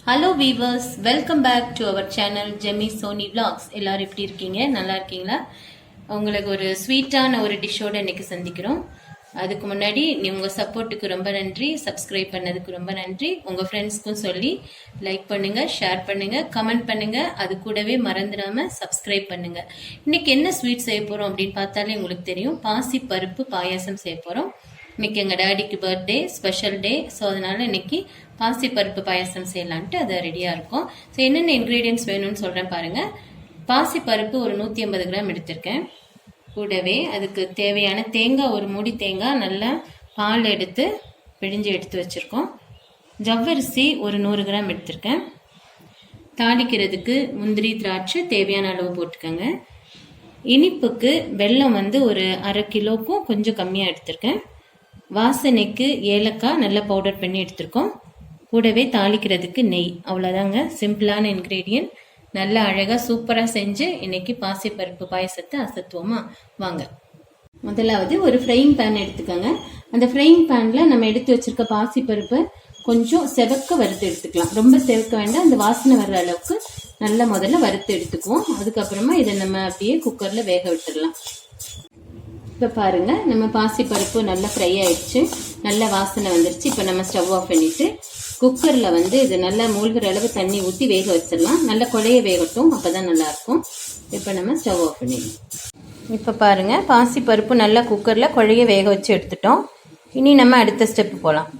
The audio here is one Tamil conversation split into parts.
Hello viewers, welcome back to our channel Jemi Soni vlogs. எல்லாரும் எப்படி இருக்கீங்க? நல்லா இருக்கீங்களா? உங்களுக்கு ஒரு ஸ்வீட்டான ஒரு டிஷ்ஷோட இன்னைக்கு சந்திக்கிறோம். அதுக்கு முன்னாடி உங்கள் சப்போர்ட்டுக்கு ரொம்ப நன்றி, சப்ஸ்கிரைப் பண்ணதுக்கு ரொம்ப நன்றி. உங்கள் ஃப்ரெண்ட்ஸ்க்கும் சொல்லி லைக் பண்ணுங்க, ஷேர் பண்ணுங்க, கமெண்ட் பண்ணுங்க. அது கூடவே மறந்துடாம சப்ஸ்கிரைப் பண்ணுங்க. இன்னைக்கு என்ன ஸ்வீட் செய்ய போறோம் அப்படின்னு பார்த்தாலே உங்களுக்கு தெரியும். பாசி பருப்பு பாயாசம் செய்ய போறோம். இன்னைக்கு எங்கள் டேடிக்கு பர்த்டே, ஸ்பெஷல் டே. ஸோ அதனால இன்னைக்கு பாசி பருப்பு பாயாசம் செய்யலான்ட்டு அது ரெடியாக இருக்கும். ஸோ என்னென்ன இன்க்ரீடியன்ஸ் வேணும்னு சொல்கிறேன் பாருங்கள். பாசி பருப்பு ஒரு 150 கிராம் எடுத்திருக்கேன். கூடவே அதுக்கு தேவையான தேங்காய், ஒரு மூடி தேங்காய் நல்லா பால் எடுத்து பிழிஞ்சு எடுத்து வச்சுருக்கோம். ஜவ்வரிசி ஒரு 100 கிராம் எடுத்திருக்கேன். தாளிக்கிறதுக்கு முந்திரி, திராட்சை தேவையான அளவு போட்டுக்கோங்க. இனிப்புக்கு வெல்லம் ஒரு 1/2 கிலோக்கும் கொஞ்சம் கம்மியாக எடுத்திருக்கேன். வாசனைக்கு ஏலக்காய் நல்லா பவுடர் பண்ணி எடுத்திருக்கோம். கூடவே தாளிக்கிறதுக்கு நெய். அவ்வளோதாங்க, சிம்பிளான இன்க்ரீடியன்ட். நல்லா அழகாக சூப்பராக செஞ்சு இன்னைக்கு பாசிப்பருப்பு பாயசத்தை அசத்துவோமா? வாங்க. முதலாவது ஒரு ஃப்ரையிங் பேன் எடுத்துக்கோங்க. அந்த ஃப்ரையிங் பேனில் நம்ம எடுத்து வச்சிருக்க பாசிப்பருப்பை கொஞ்சம் செவக்க வறுத்து எடுத்துக்கலாம். ரொம்ப செவக்க வேண்டாம், அந்த வாசனை வர்ற அளவுக்கு நல்லா முதல்ல வறுத்து எடுத்துக்குவோம். அதுக்கப்புறமா இதை நம்ம அப்படியே குக்கரில் வேக விட்டுடலாம். இப்போ பாருங்க, நம்ம பாசிப்பருப்பு நல்லா ஃப்ரை ஆயிடுச்சு, நல்ல வாசனை வந்துருச்சு. இப்போ நம்ம ஸ்டவ் ஆஃப் பண்ணிட்டு குக்கரில் இது நல்லா மூழ்கிற அளவு தண்ணி ஊற்றி வேக வச்சிடலாம். நல்லா குழைய வேகட்டும், அப்போதான் நல்லா இருக்கும். இப்போ நம்ம ஸ்டவ் ஆஃப் பண்ணிடலாம். இப்போ பாருங்க, பாசிப்பருப்பு நல்லா குக்கரில் குழைய வேக வச்சு எடுத்துட்டோம். இனி நம்ம அடுத்த ஸ்டெப்பு போகலாம்.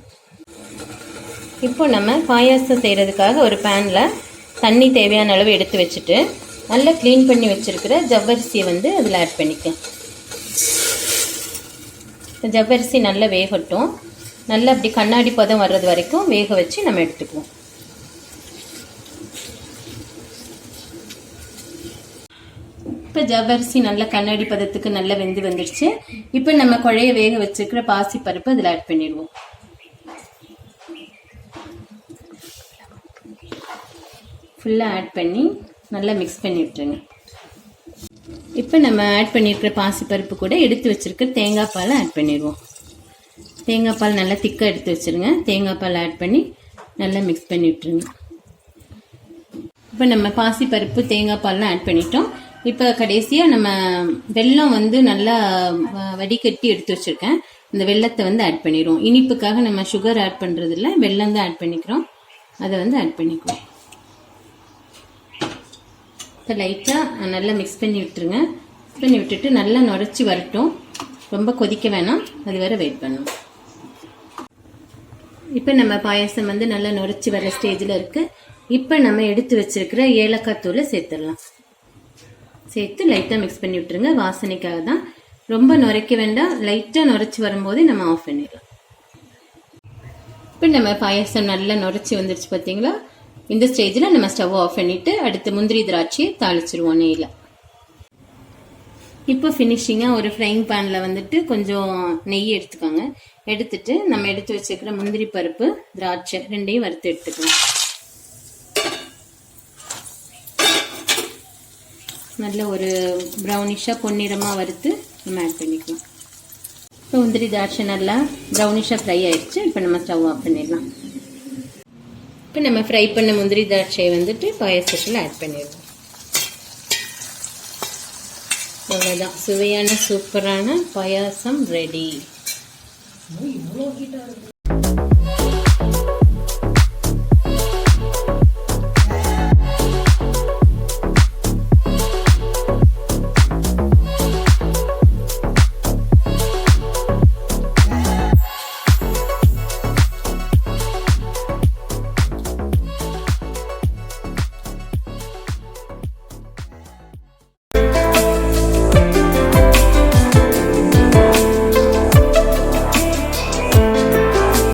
இப்போ நம்ம பாயாசம் செய்கிறதுக்காக ஒரு பேனில் தண்ணி தேவையான அளவு எடுத்து வச்சுட்டு நல்லா க்ளீன் பண்ணி வச்சுருக்கிற ஜவ்வரிசியை அதில் ஆட் பண்ணிக்கலாம். ஜவ்வரிசி நல்லா வேகட்டும். நல்லா அப்படி கண்ணாடி பதம் வர்றது வரைக்கும் வேக வச்சு நம்ம எடுத்துக்குவோம். இப்போ ஜவ்வரிசி நல்லா கண்ணாடி பதத்துக்கு நல்லா வெந்து வந்துடுச்சு. இப்போ நம்ம குழைய வேக வச்சுருக்கிற பாசி பருப்பு அதில் ஆட் பண்ணிடுவோம். ஃபுல்லாக ஆட் பண்ணி நல்லா மிக்ஸ் பண்ணி விட்டுருங்க. இப்போ நம்ம ஆட் பண்ணியிருக்கிற பாசிப்பருப்பு கூட எடுத்து வச்சிருக்கிற தேங்காய் பாலை ஆட் பண்ணிடுவோம். தேங்காய் பால் நல்லா திக்காக எடுத்து வச்சுருங்க. தேங்காய் பால் ஆட் பண்ணி நல்லா மிக்ஸ் பண்ணி விட்டுருங்க. இப்போ நம்ம பாசிப்பருப்பு தேங்காய் பால்லாம் ஆட் பண்ணிட்டோம். இப்போ கடைசியாக நம்ம வெல்லம் நல்லா வடிகட்டி எடுத்து வச்சுருக்கேன். இந்த வெல்லத்தை ஆட் பண்ணிடுவோம். இனிப்புக்காக நம்ம சுகர் ஆட் பண்ணுறதில்ல, வெல்லம் தான் ஆட் பண்ணிக்கிறோம். அதை ஆட் பண்ணிக்குவோம். இப்போ லைட்டாக நல்லா மிக்ஸ் பண்ணி விட்டுருங்க. மிக்ஸ் பண்ணி விட்டுட்டு நல்லா நுரைச்சி வரட்டும். ரொம்ப கொதிக்க வேணாம், அது வரை வெயிட் பண்ணணும். இப்போ நம்ம பாயசம் நல்லா நுரைச்சி வர ஸ்டேஜில் இருக்குது. இப்போ நம்ம எடுத்து வச்சிருக்கிற ஏலக்காய் தூளை சேர்த்துடலாம். சேர்த்து லைட்டாக மிக்ஸ் பண்ணி விட்டுருங்க. வாசனைக்காக தான், ரொம்ப நுரைக்க வேண்டாம். லைட்டாக நுரைச்சி வரும்போது நம்ம ஆஃப் பண்ணிடலாம். இப்போ நம்ம பாயசம் நல்லா நுரைச்சி வந்துருச்சு பார்த்தீங்களா? இந்த ஸ்டேஜில் நம்ம ஸ்டவ் ஆஃப் பண்ணிட்டு அடுத்து முந்திரி திராட்சையை தாளிச்சிருவோம் நெய்யில். இப்போ ஃபினிஷிங்காக ஒரு ஃப்ரைங் பேனில் கொஞ்சம் நெய் எடுத்துக்கோங்க. எடுத்துட்டு நம்ம எடுத்து வச்சுக்கிற முந்திரி பருப்பு, திராட்சை ரெண்டையும் வறுத்து எடுத்துக்கலாம். நல்ல ஒரு ப்ரௌனிஷாக பொன்னிறமாக வறுத்து நம்ம ஆட் பண்ணிக்கலாம். இப்போ முந்திரி திராட்சை நல்லா ப்ரௌனிஷாக ஃப்ரை ஆயிடுச்சு. இப்போ நம்ம ஸ்டவ் ஆஃப் பண்ணிடலாம். இப்போ நம்ம ஃப்ரை பண்ண முந்திரி திராட்சையை பாயசத்தில் ஆட் பண்ணிடுவோம். அவ்வளோதான், சுவையான சூப்பரான பாயாசம் ரெடி.